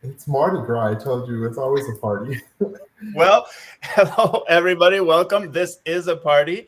It's Mardi Gras. I told you, it's always a party. Well, hello, everybody. Welcome. This is a party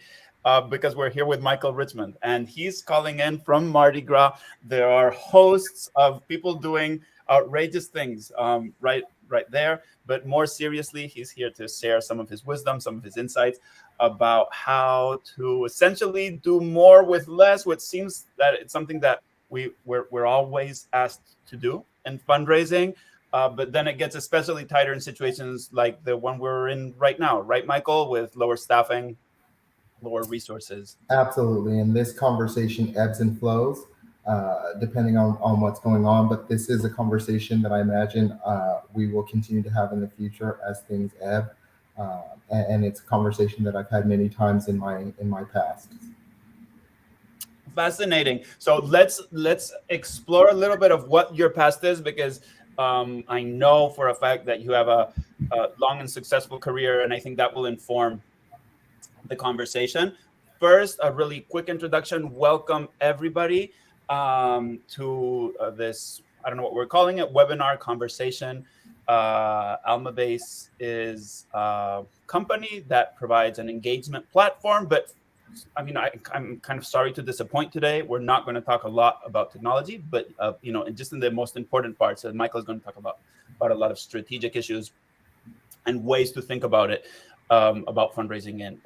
because we're here with Michael Richmond, and he's calling in from Mardi Gras. There are hosts of people doing outrageous things right there. But more seriously, he's here to share some of his wisdom, some of his insights about how to essentially do more with less, which seems that it's something that we're always asked to do in fundraising. But then it gets especially tighter in situations like the one we're in right now, right, Michael, with lower staffing, lower resources. Absolutely. And this conversation ebbs and flows depending on what's going on. But this is a conversation that I imagine we will continue to have in the future as things ebb. And it's a conversation that I've had many times in my past. Fascinating. So let's explore a little bit of what your past is, because I know for a fact that you have a long and successful career, and I think that will inform the conversation. First, a really quick introduction. Welcome, everybody, to this, I don't know what we're calling it, webinar conversation. Almabase is a company that provides an engagement platform, but I mean, I'm kind of sorry to disappoint today. We're not going to talk a lot about technology, but just in the most important parts, Michael is going to talk about a lot of strategic issues and ways to think about it, about fundraising and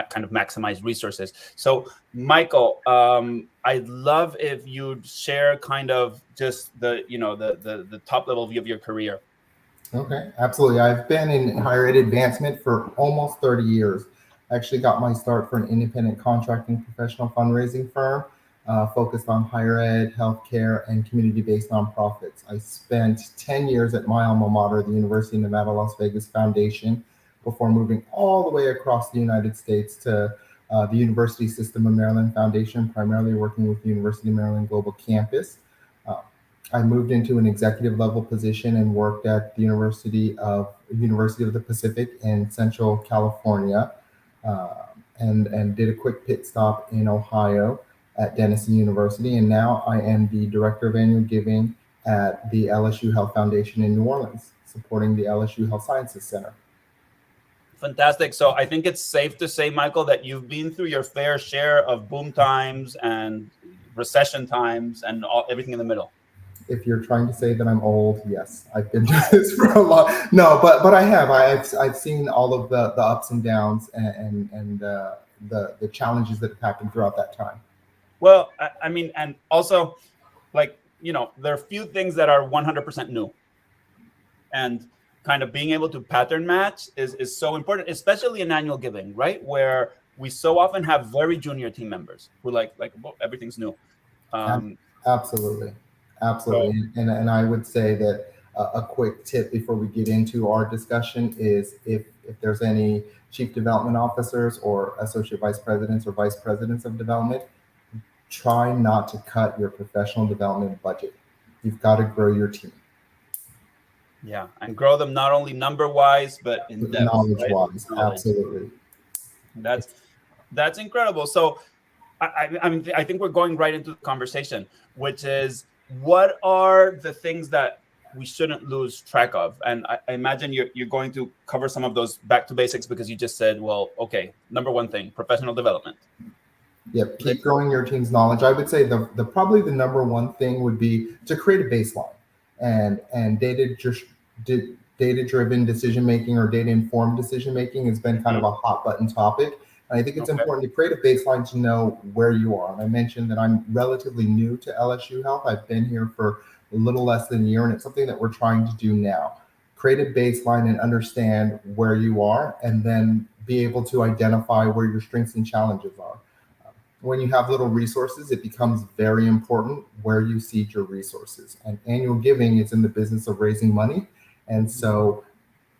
kind of maximize resources. So, Michael, I'd love if you'd share kind of just the top level view of your career. Okay, absolutely. I've been in higher ed advancement for almost 30 years. I actually got my start for an independent contracting professional fundraising firm focused on higher ed, healthcare, and community-based nonprofits. I spent 10 years at my alma mater, the University of Nevada, Las Vegas Foundation, before moving all the way across the United States to the University System of Maryland Foundation, primarily working with the University of Maryland Global Campus. Uh, I moved into an executive level position and worked at the University of the Pacific in Central California, uh, and did a quick pit stop in Ohio at Denison University. And now I am the director of annual giving at the LSU Health Foundation in New Orleans, supporting the LSU Health Sciences Center. Fantastic. So I think it's safe to say, Michael, that you've been through your fair share of boom times and recession times and everything in the middle. If you're trying to say that I'm old, yes, I've been doing this for a long. No, but I have. I've seen all of the ups and downs and the challenges that have happened throughout that time. Well, I mean, and also, like, there are few things that are 100% new. And kind of being able to pattern match is so important, especially in annual giving, right? Where we so often have very junior team members who well, everything's new. Absolutely, So, absolutely. And I would say that a quick tip before we get into our discussion is if there's any chief development officers or associate vice presidents or vice presidents of development, try not to cut your professional development budget. You've got to grow your team. yeah, and grow them not only number wise, but in depth, Knowledge right? wise, Knowledge. absolutely. That's incredible. So, I mean, I think we're going right into the conversation, which is what are the things that we shouldn't lose track of? And I imagine you're going to cover some of those back to basics, because you just said, well, okay, number one thing, professional development. Yep, keep growing your team's knowledge. I would say the probably the number one thing would be to create a baseline and data driven decision making or data informed decision making has been kind of a hot button topic. And I think it's important to create a baseline to know where you are. And I mentioned that I'm relatively new to LSU Health. I've been here for a little less than a year, and it's something that we're trying to do now. Create a baseline and understand where you are, and then be able to identify where your strengths and challenges are. When you have little resources, it becomes very important where you seed your resources. And annual giving is in the business of raising money. And so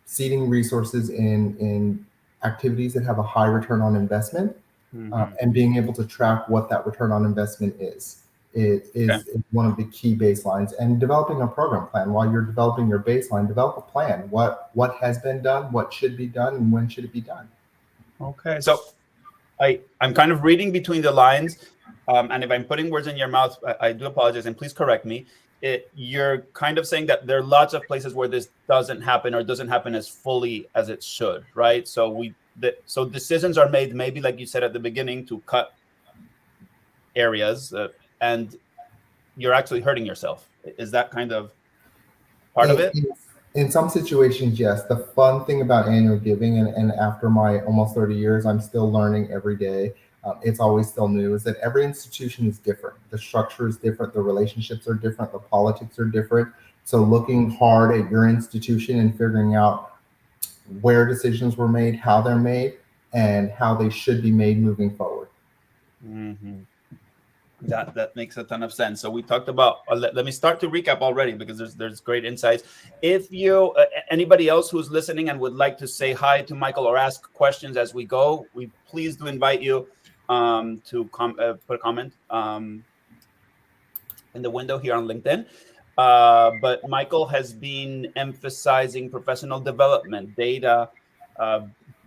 seeding resources in activities that have a high return on investment, and being able to track what that return on investment is one of the key baselines. And developing a program plan. While you're developing your baseline, develop a plan. What has been done, what should be done, and when should it be done? Okay. So I'm kind of reading between the lines, and if I'm putting words in your mouth, I do apologize, and please correct me. you're kind of saying that there are lots of places where this doesn't happen or doesn't happen as fully as it should, right? So so decisions are made, maybe like you said at the beginning, to cut areas, and you're actually hurting yourself. Is that kind of part of it? In some situations, yes. The fun thing about annual giving, and after my almost 30 years, I'm still learning every day. It's always still new, is that every institution is different. The structure is different. The relationships are different. The politics are different. So looking hard at your institution and figuring out where decisions were made, how they're made, and how they should be made moving forward. Mm-hmm. That makes a ton of sense. So we talked about, let me start to recap already, because there's great insights. If you anybody else who's listening and would like to say hi to Michael or ask questions as we go, we please do invite you to put a comment in the window here on LinkedIn. But Michael has been emphasizing professional development,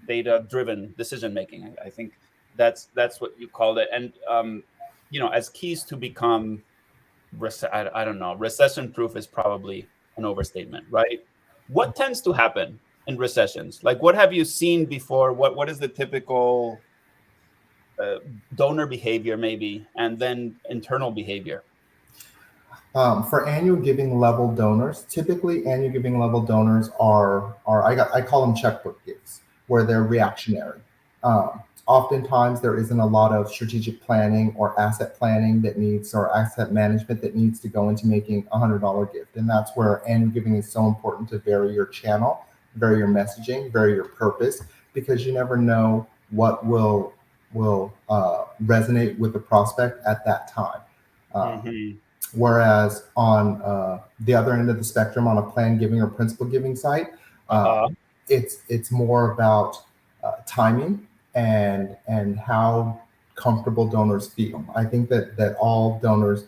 data-driven decision making. I think that's what you called it, and as keys to become, I don't know, recession-proof is probably an overstatement, right? What tends to happen in recessions? Like, what have you seen before? What is the typical donor behavior, maybe, and then internal behavior? For annual giving level donors, typically annual giving level donors are I call them checkbook gifts, where they're reactionary. Oftentimes there isn't a lot of strategic planning or asset planning or asset management that needs to go into making a $100 gift. And that's where annual giving is so important, to vary your channel, vary your messaging, vary your purpose, because you never know what will resonate with the prospect at that time. Whereas on the other end of the spectrum, on a planned giving or principal giving site, it's more about timing and how comfortable donors feel. I think that all donors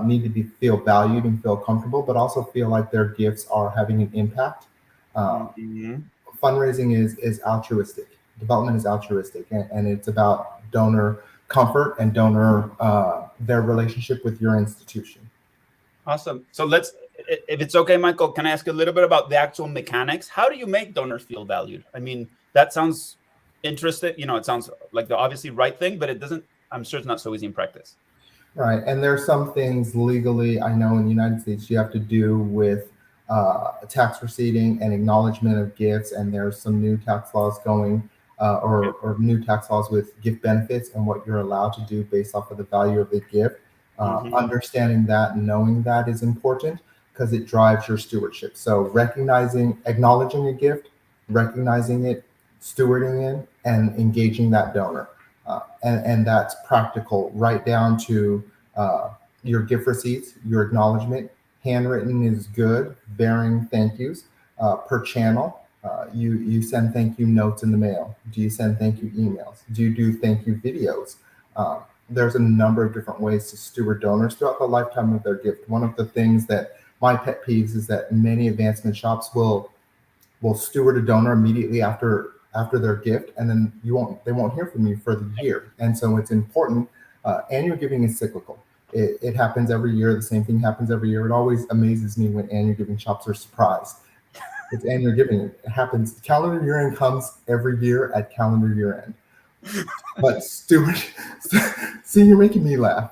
need to feel valued and feel comfortable, but also feel like their gifts are having an impact. Fundraising is altruistic. Development is altruistic, and it's about donor comfort and donor their relationship with your institution. Awesome. So if it's okay, Michael, can I ask a little bit about the actual mechanics? How do you make donors feel valued? I mean, that sounds interesting. It sounds like the obviously right thing, but I'm sure it's not so easy in practice. Right. And there's some things legally, I know in the United States, you have to do with tax receipting and acknowledgement of gifts. And there's some new tax laws going or new tax laws with gift benefits and what you're allowed to do based off of the value of the gift. Understanding that and knowing that is important, because it drives your stewardship. So acknowledging a gift, recognizing it, stewarding it, and engaging that donor. And that's practical, right down to your gift receipts, your acknowledgement. Handwritten is good, bearing thank yous per channel. You send thank you notes in the mail. Do you send thank you emails? Do you do thank you videos? There's a number of different ways to steward donors throughout the lifetime of their gift. One of the things that my pet peeves is that many advancement shops will steward a donor immediately after their gift, and then they won't hear from you for the year. And so it's important. Annual giving is cyclical. It happens every year. The same thing happens every year. It always amazes me when annual giving shops are surprised. It's annual giving. It happens. Calendar year end comes every year at calendar year end. But see, you're making me laugh.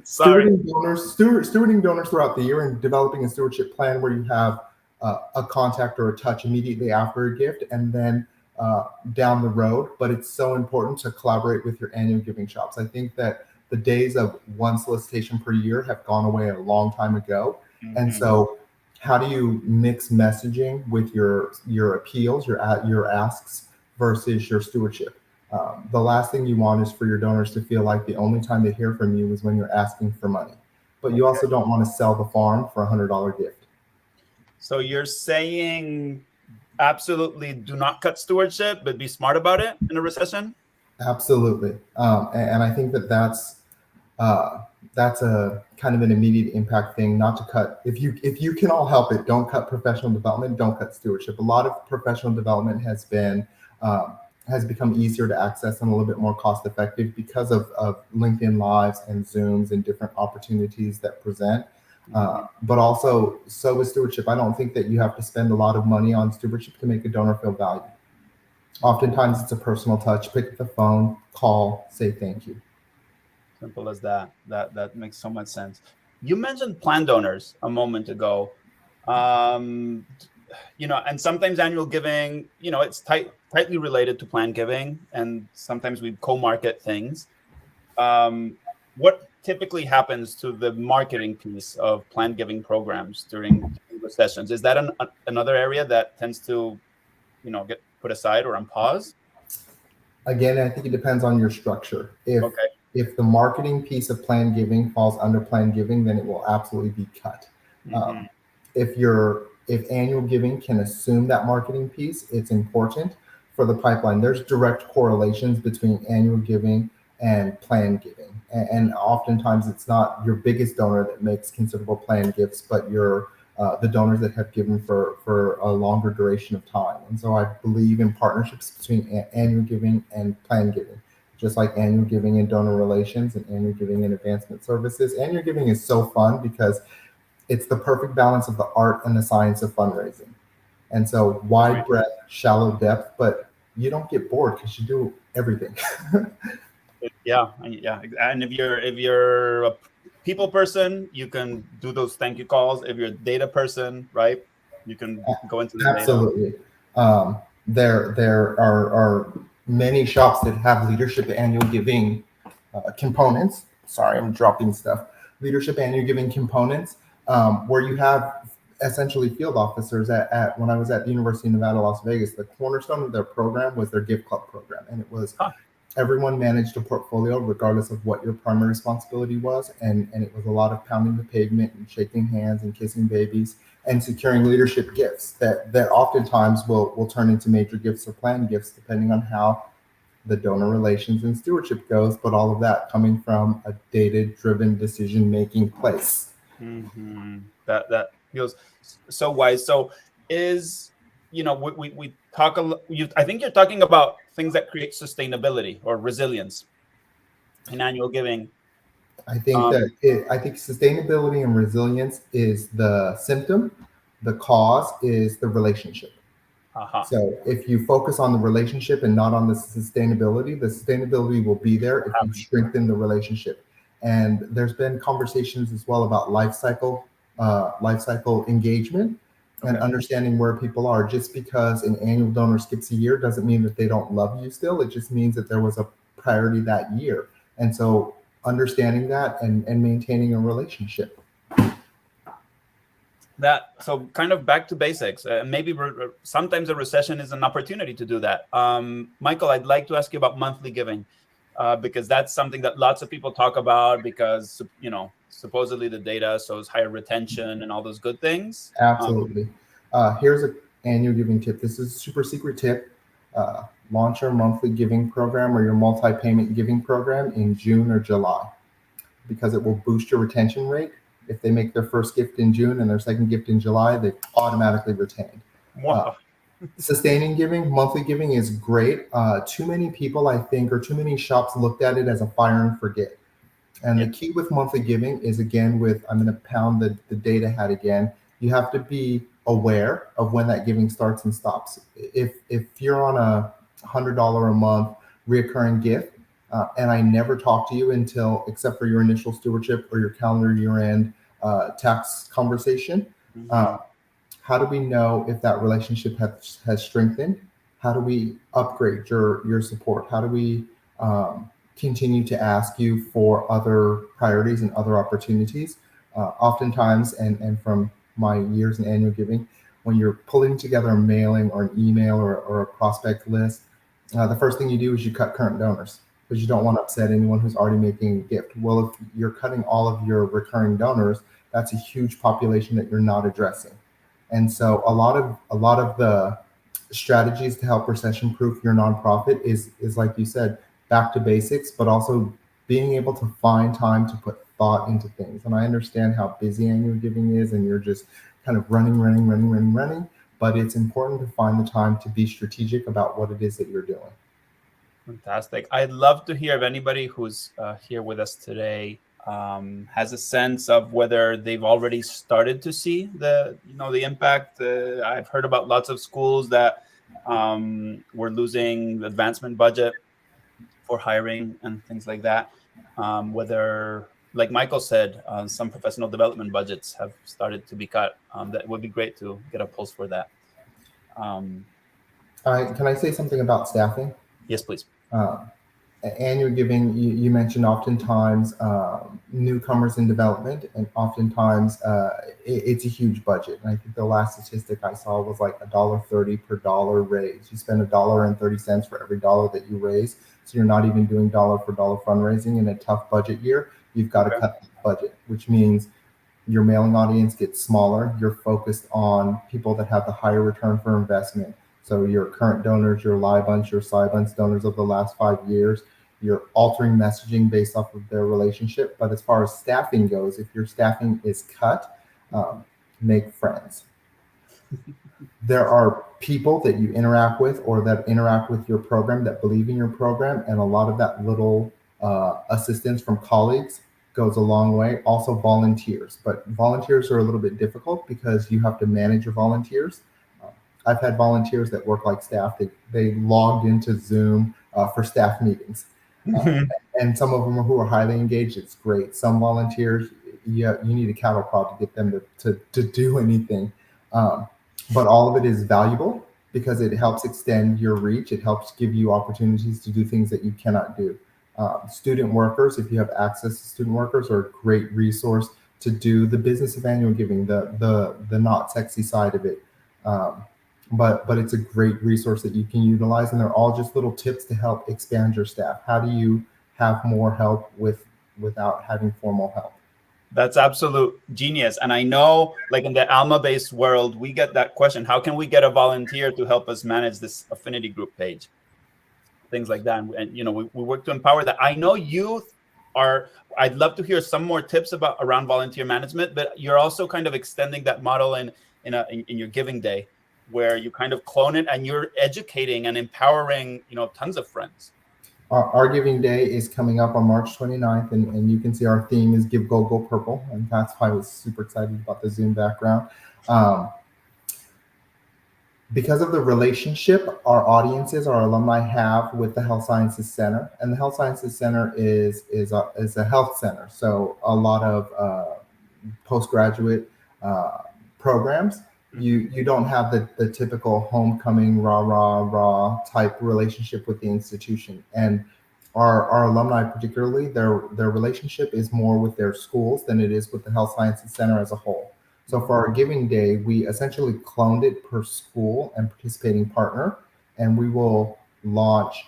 Sorry. Stewarding donors throughout the year and developing a stewardship plan where you have a contact or a touch immediately after a gift, and then down the road. But it's so important to collaborate with your annual giving shops. I think that the days of one solicitation per year have gone away a long time ago. And so how do you mix messaging with your appeals, your asks versus your stewardship? The last thing you want is for your donors to feel like the only time they hear from you is when you're asking for money. But you also don't want to sell the farm for a $100 gift. So you're saying absolutely do not cut stewardship, but be smart about it in a recession? Absolutely. And I think that's a kind of an immediate impact thing, not to cut. If you can all help it, don't cut professional development, don't cut stewardship. A lot of professional development has become easier to access and a little bit more cost effective because of LinkedIn Lives and Zooms and different opportunities that present. But also, so with stewardship, I don't think that you have to spend a lot of money on stewardship to make a donor feel valued. Oftentimes, it's a personal touch. Pick up the phone, call, say thank you. Simple as that. That makes so much sense. You mentioned plan donors a moment ago. And sometimes annual giving, it's tightly related to plan giving, and sometimes we co-market things. What typically happens to the marketing piece of plan giving programs during recessions? Is that another area that tends to, get put aside or on pause? Again, I think it depends on your structure. If the marketing piece of plan giving falls under plan giving, then it will absolutely be cut. If annual giving can assume that marketing piece, it's important for the pipeline. There's direct correlations between annual giving and plan giving. And oftentimes it's not your biggest donor that makes considerable plan gifts, but the donors that have given for a longer duration of time. And so I believe in partnerships between annual giving and plan giving, just like annual giving and donor relations and annual giving and advancement services. Annual giving is so fun because it's the perfect balance of the art and the science of fundraising. And so wide breadth, shallow depth, but you don't get bored because you do everything. Yeah. And if you're a people person, you can do those thank you calls. If you're a data person, right, you can go into the Absolutely. There are many shops that have leadership annual giving components. Sorry, I'm dropping stuff. Leadership annual giving components where you have essentially field officers when I was at the University of Nevada, Las Vegas, the cornerstone of their program was their gift club program. And it was everyone managed a portfolio regardless of what your primary responsibility was. And it was a lot of pounding the pavement and shaking hands and kissing babies and securing leadership gifts that oftentimes will turn into major gifts or planned gifts, depending on how the donor relations and stewardship goes, but all of that coming from a data-driven decision-making place. That feels so wise. So we talk I think you're talking about things that create sustainability or resilience in annual giving. I think I think sustainability and resilience is the symptom. The cause is the relationship. So if you focus on the relationship and not on the sustainability will be there if you strengthen the relationship. And there's been conversations as well about life cycle engagement and understanding where people are. Just because an annual donor skips a year doesn't mean that they don't love you still. It just means that there was a priority that year. And so understanding that and maintaining a relationship. So kind of back to basics. Maybe sometimes a recession is an opportunity to do that. Michael, I'd like to ask you about monthly giving because that's something that lots of people talk about because, supposedly the data shows higher retention and all those good things. Absolutely. Here's an annual giving tip. This is a super secret tip. Launch your monthly giving program or your multi-payment giving program in June or July because it will boost your retention rate. If they make their first gift in June and their second gift in July, they automatically retain. Sustaining giving, monthly giving is great. Too many people, I think, or too many shops looked at it as a fire and forget. And the key with monthly giving is, again, I'm going to pound the data hat again. You have to be aware of when that giving starts and stops. If you're on a $100 a month reoccurring gift, and I never talk to you except for your initial stewardship or your calendar year-end tax conversation. How do we know if that relationship has strengthened? How do we upgrade your support? How do we continue to ask you for other priorities and other opportunities? Oftentimes, and from my years in annual giving, when you're pulling together a mailing or an email or a prospect list, the first thing you do is you cut current donors, because you don't want to upset anyone who's already making a gift. Well, if you're cutting all of your recurring donors, that's a huge population that you're not addressing. And so a lot of the strategies to help recession-proof your nonprofit is like you said, back to basics, but also being able to find time to put thought into things. And I understand how busy annual giving is, and you're just kind of running. But it's important to find the time to be strategic about what it is that you're doing. Fantastic. I'd love to hear if anybody who's here with us today has a sense of whether they've already started to see the impact. I've heard about lots of schools that were losing the advancement budget for hiring and things like that. Whether, like Michael said, some professional development budgets have started to be cut. That would be great to get a pulse for that. Can I say something about staffing? Yes, please. Annual giving, you mentioned oftentimes newcomers in development, and oftentimes it's a huge budget. And I think the last statistic I saw was like $1.30 per dollar raise. You spend $1.30 for every dollar that you raise. So you're not even doing dollar for dollar fundraising in a tough budget year. You've got to cut the budget, which means your mailing audience gets smaller. You're focused on people that have the higher return for investment. So your current donors, your live bunch, your side bunch donors of the last 5 years, you're altering messaging based off of their relationship. But as far as staffing goes, if your staffing is cut, make friends. There are people that you interact with or that interact with your program that believe in your program. And a lot of that little assistance from colleagues goes a long way. Also volunteers, but volunteers are a little bit difficult because you have to manage your volunteers. I've had volunteers that work like staff. They logged into Zoom for staff meetings. And some of them who are highly engaged, it's great. Some volunteers, you need a cattle prod to get them to do anything. But all of it is valuable because it helps extend your reach. It helps give you opportunities to do things that you cannot do. Student workers, if you have access to student workers, are a great resource to do the business of annual giving, the not sexy side of it. But it's a great resource that you can utilize, and they're all just little tips to help expand your staff. How do you have more help without having formal help? That's absolute genius. And I know, like in the Alma-based world, we get that question: how can we get a volunteer to help us manage this affinity group page? Things like that. And we work to empower that. I know youth are. I'd love to hear some more tips around volunteer management, but you're also kind of extending that model in your giving day, where you kind of clone it and you're educating and empowering, tons of friends. Our giving day is coming up on March 29th, and you can see our theme is Give Gold, Go Purple, and that's why I was super excited about the Zoom background. Because of the relationship our audiences, our alumni have with the Health Sciences Center, and the Health Sciences Center is a health center, so a lot of postgraduate programs. You don't have the typical homecoming rah type relationship with the institution, and our alumni particularly, their relationship is more with their schools than it is with the Health Sciences Center as a whole. So for our giving day, we essentially cloned it per school and participating partner, and we will launch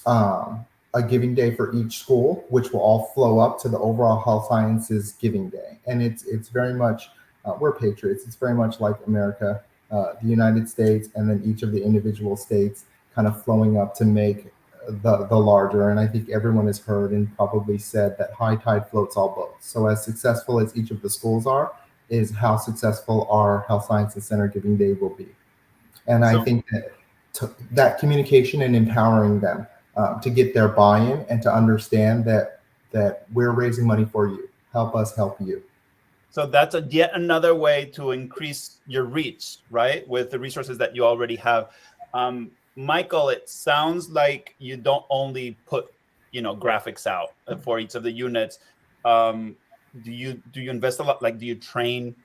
a giving day for each school, which will all flow up to the overall Health Sciences Giving Day. And it's very much, we're patriots. It's very much like America, the United States, and then each of the individual states kind of flowing up to make the larger. And I think everyone has heard and probably said that high tide floats all boats. So as successful as each of the schools are, is how successful our Health Sciences Center Giving Day will be. And I think that communication and empowering them to get their buy-in and to understand that we're raising money for you. Help us help you. So that's yet another way to increase your reach, right? With the resources that you already have. Michael, it sounds like you don't only put, graphics out for each of the units. Do you invest a lot? Like, do you train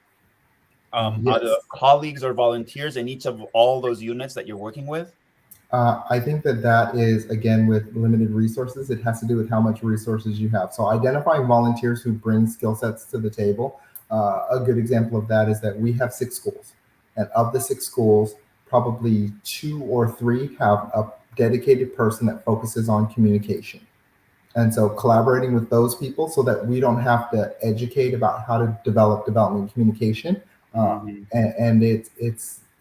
Yes. other colleagues or volunteers in each of all those units that you're working with? I think that is, again, with limited resources, it has to do with how much resources you have. So identifying volunteers who bring skill sets to the table. A good example of that is that we have 6 schools, and of the 6 schools, probably 2 or 3 have a dedicated person that focuses on communication. And so collaborating with those people so that we don't have to educate about how to develop development communication. And it's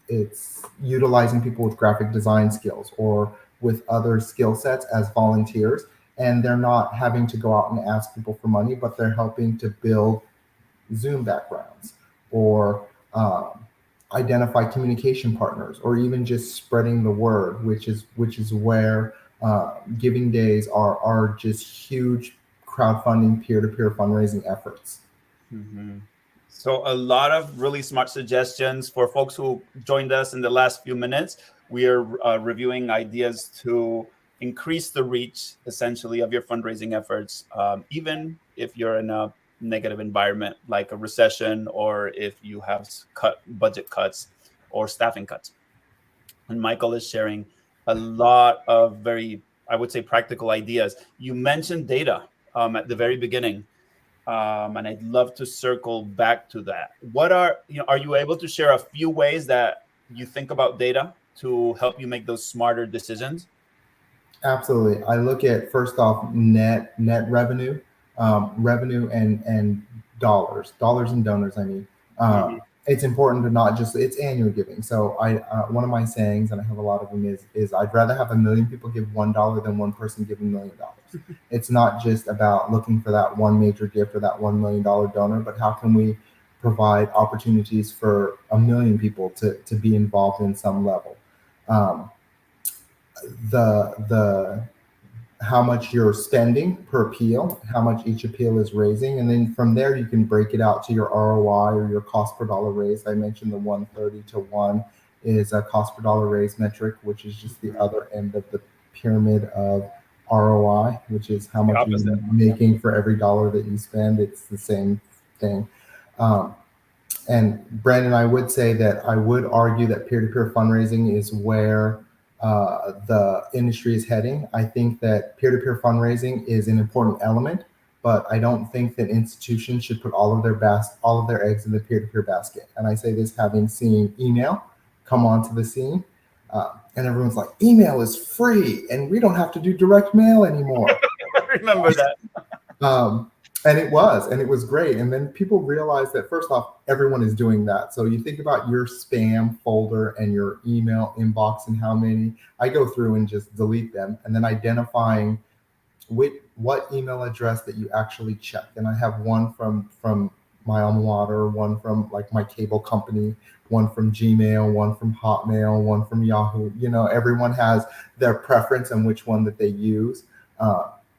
utilizing people with graphic design skills or with other skill sets as volunteers. And they're not having to go out and ask people for money, but they're helping to build Zoom backgrounds or identify communication partners, or even just spreading the word, which is where giving days are just huge crowdfunding peer-to-peer fundraising efforts. Mm-hmm. So a lot of really smart suggestions for folks who joined us in the last few minutes. We are reviewing ideas to increase the reach, essentially, of your fundraising efforts, even if you're in a negative environment like a recession, or if you have budget cuts or staffing cuts. And Michael is sharing a lot of very, I would say, practical ideas. You mentioned data at the very beginning. And I'd love to circle back to that. Are you able to share a few ways that you think about data to help you make those smarter decisions? Absolutely. I look at, first off, net revenue, revenue and dollars and donors. I mean, Mm-hmm. it's important to not just, it's annual giving. So one of my sayings, and I have a lot of them, is I'd rather have 1 million people give $1 than one person give $1 million. It's not just about looking for that one major gift or that $1 million donor, but how can we provide opportunities for 1 million people to be involved in some level. The how much you're spending per appeal, how much each appeal is raising, and then from there you can break it out to your ROI or your cost per dollar raised. I mentioned the 130 to 1 is a cost per dollar raised metric, which is just the other end of the pyramid of ROI, which is how much you're making for every dollar that you spend. It's the same thing. And Brandon, I would say that I would argue that peer-to-peer fundraising is where the industry is heading. I think that peer-to-peer fundraising is an important element, but I don't think that institutions should put all of their eggs in the peer-to-peer basket. And I say this having seen email come onto the scene, and everyone's like, email is free, and we don't have to do direct mail anymore. I remember that. And it was great. And then people realized that, first off, everyone is doing that. So you think about your spam folder and your email inbox and how many. I go through and just delete them, and then identifying what email address that you actually check. And I have one from my alma mater, one from like my cable company, one from Gmail, one from Hotmail, one from Yahoo. Everyone has their preference on which one that they use.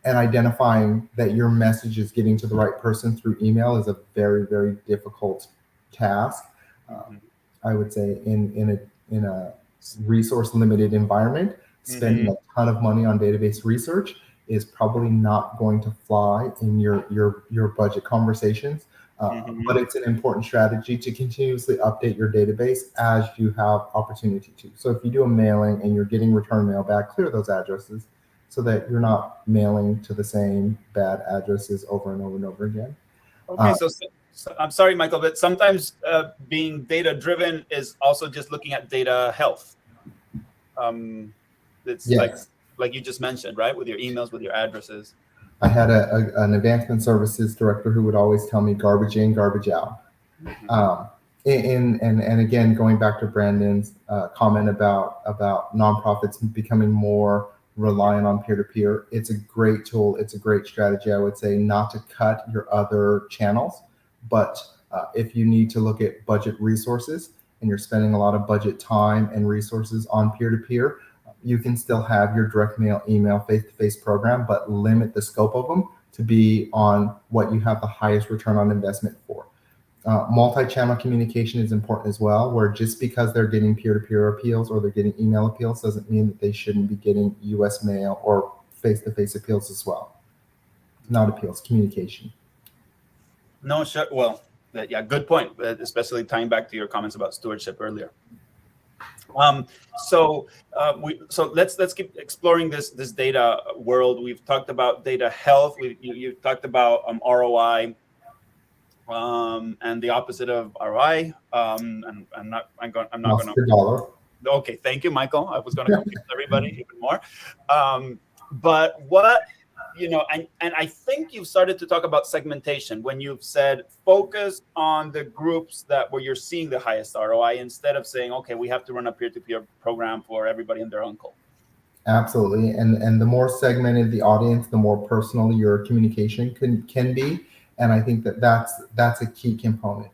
And identifying that your message is getting to the right person through email is a very, very difficult task. I would say in a resource limited environment, spending a ton of money on database research is probably not going to fly in your budget conversations. But it's an important strategy to continuously update your database as you have opportunity to. So if you do a mailing and you're getting return mail back, clear those addresses, so that you're not mailing to the same bad addresses over and over and over again. Okay, so I'm sorry, Michael, but sometimes being data-driven is also just looking at data health. It's yes. like you just mentioned, right? With your emails, with your addresses. I had an advancement services director who would always tell me garbage in, garbage out. And again, going back to Brandon's comment about nonprofits becoming more reliant on peer-to-peer, it's a great tool. It's a great strategy. I would say not to cut your other channels, but if you need to look at budget resources and you're spending a lot of budget time and resources on peer-to-peer, you can still have your direct mail, email, face-to-face program, but limit the scope of them to be on what you have the highest return on investment for. Multi-channel communication is important as well, where just because they're getting peer-to-peer appeals or they're getting email appeals doesn't mean that they shouldn't be getting US mail or face-to-face appeals as well. Not appeals, communication. No, sure. Well, yeah, good point, especially tying back to your comments about stewardship earlier. So let's keep exploring this data world. We've talked about data health. You talked about ROI. And the opposite of ROI. And I'm not going to. Okay, thank you, Michael. I was going to confuse everybody even more. But what and I think you've started to talk about segmentation when you've said focus on the groups where you're seeing the highest ROI instead of saying, okay, we have to run a peer-to-peer program for everybody and their uncle. Absolutely, and the more segmented the audience, the more personal your communication can be. And I think that's a key component.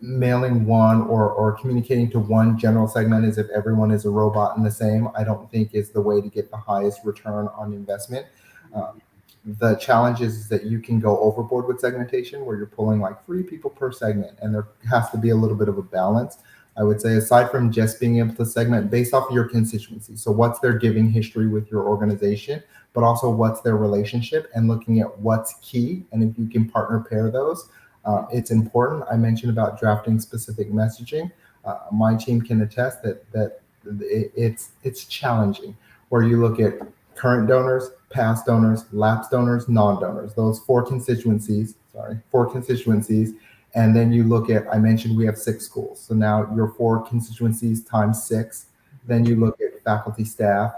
Mailing one or communicating to one general segment as if everyone is a robot and the same, I don't think is the way to get the highest return on investment. The challenge is that you can go overboard with segmentation where you're pulling like 3 people per segment, and there has to be a little bit of a balance. I would say, aside from just being able to segment based off of your constituency. So what's their giving history with your organization, but also what's their relationship, and looking at what's key. And if you can partner pair those, it's important. I mentioned about drafting specific messaging. My team can attest that it's challenging, where you look at current donors, past donors, lapsed donors, non-donors, those four constituencies, and then you look at, I mentioned we have 6 schools. So now your 4 constituencies times 6. Then you look at faculty, staff,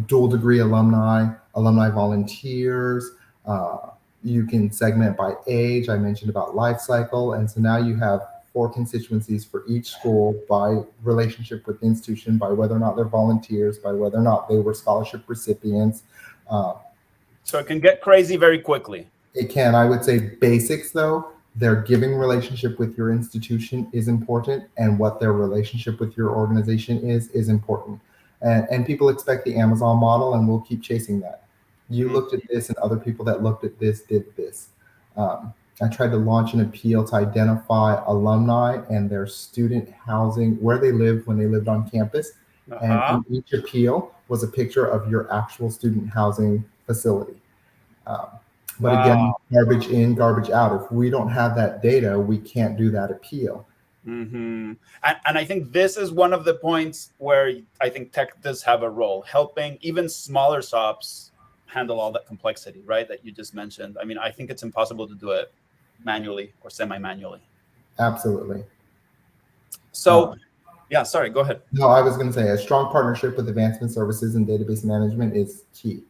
dual degree alumni, alumni volunteers. You can segment by age. I mentioned about life cycle. And so now you have 4 constituencies for each school by relationship with the institution, by whether or not they're volunteers, by whether or not they were scholarship recipients. So it can get crazy very quickly. It can. I would say basics, though, their giving relationship with your institution is important, and what their relationship with your organization is important. And people expect the Amazon model, and we'll keep chasing that. You looked at this, and other people that looked at this did this. I tried to launch an appeal to identify alumni and their student housing, where they lived when they lived on campus. And in each appeal was a picture of your actual student housing facility. But again, garbage in, garbage out. If we don't have that data, we can't do that appeal. Mm-hmm. And I think this is one of the points where I think tech does have a role, helping even smaller shops handle all that complexity, right, that you just mentioned. I mean, I think it's impossible to do it manually or semi-manually. Absolutely. So, yeah, sorry, go ahead. No, I was going to say a strong partnership with advancement services and database management is key.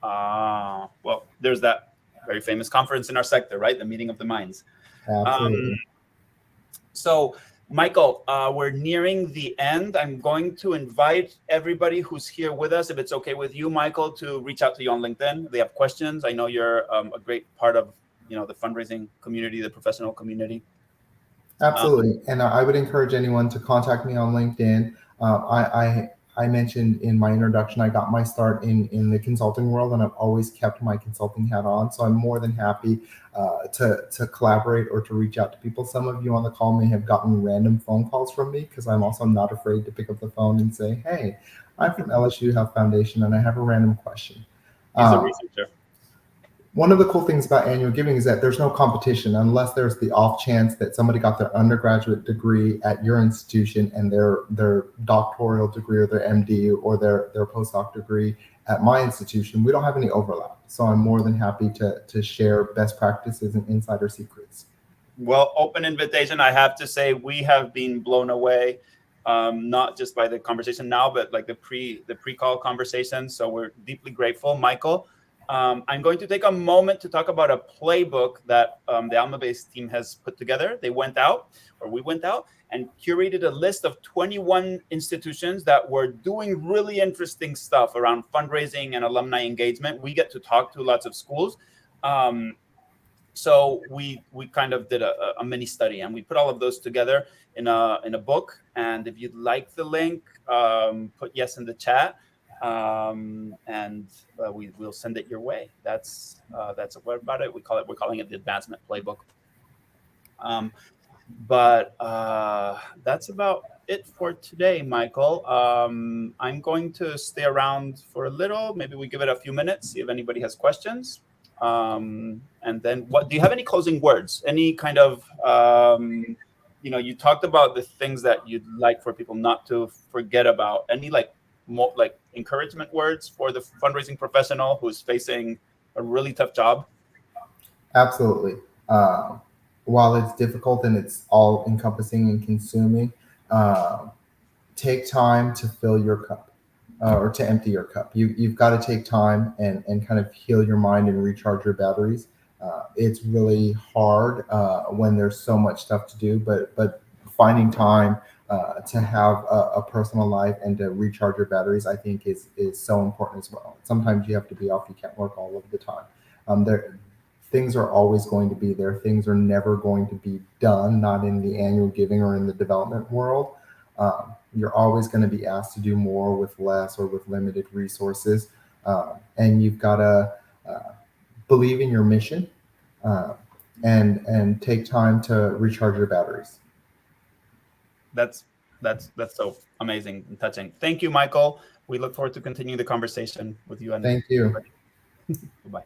Well, there's that very famous conference in our sector, right? The meeting of the minds. Absolutely. So, Michael, we're nearing the end. I'm going to invite everybody who's here with us, if it's okay with you, Michael, to reach out to you on LinkedIn. They have questions. I know you're a great part of, the fundraising community, the professional community. Absolutely. And I would encourage anyone to contact me on LinkedIn. I mentioned in my introduction, I got my start in the consulting world, and I've always kept my consulting hat on. So I'm more than happy to collaborate or to reach out to people. Some of you on the call may have gotten random phone calls from me, because I'm also not afraid to pick up the phone and say, hey, I'm from LSU Health Foundation and I have a random question. He's a researcher. One of the cool things about annual giving is that there's no competition, unless there's the off chance that somebody got their undergraduate degree at your institution and their doctoral degree or their MD or their postdoc degree at my institution. We don't have any overlap. So I'm more than happy to share best practices and insider secrets. Well, open invitation. I have to say we have been blown away, not just by the conversation now, but like the pre-call conversation. So we're deeply grateful, Michael. I'm going to take a moment to talk about a playbook that the Alma-based team has put together. We went out and curated a list of 21 institutions that were doing really interesting stuff around fundraising and alumni engagement. We get to talk to lots of schools. So we kind of did a mini study, and we put all of those together in a book. And if you'd like the link, put yes in the chat. And we'll send it your way. That's what about it. We're calling it the Advancement Playbook. But that's about it for today, Michael. I'm going to stay around for a little. Maybe we give it a few minutes, see if anybody has questions. And then, do you have any closing words? Any kind of, you talked about the things that you'd like for people not to forget about. Any more encouragement words for the fundraising professional who's facing a really tough job? Absolutely. While it's difficult and it's all encompassing and consuming, take time to fill your cup or to empty your cup. You've got to take time and kind of heal your mind and recharge your batteries. It's really hard when there's so much stuff to do, but finding time to have a personal life and to recharge your batteries, I think is so important as well. Sometimes you have to be off. You can't work all of the time. Things are always going to be there. Things are never going to be done, not in the annual giving or in the development world. You're always going to be asked to do more with less or with limited resources. and you've got to believe in your mission, and take time to recharge your batteries. That's so amazing and touching. Thank you, Michael. We look forward to continuing the conversation with you. And thank you. Bye-bye.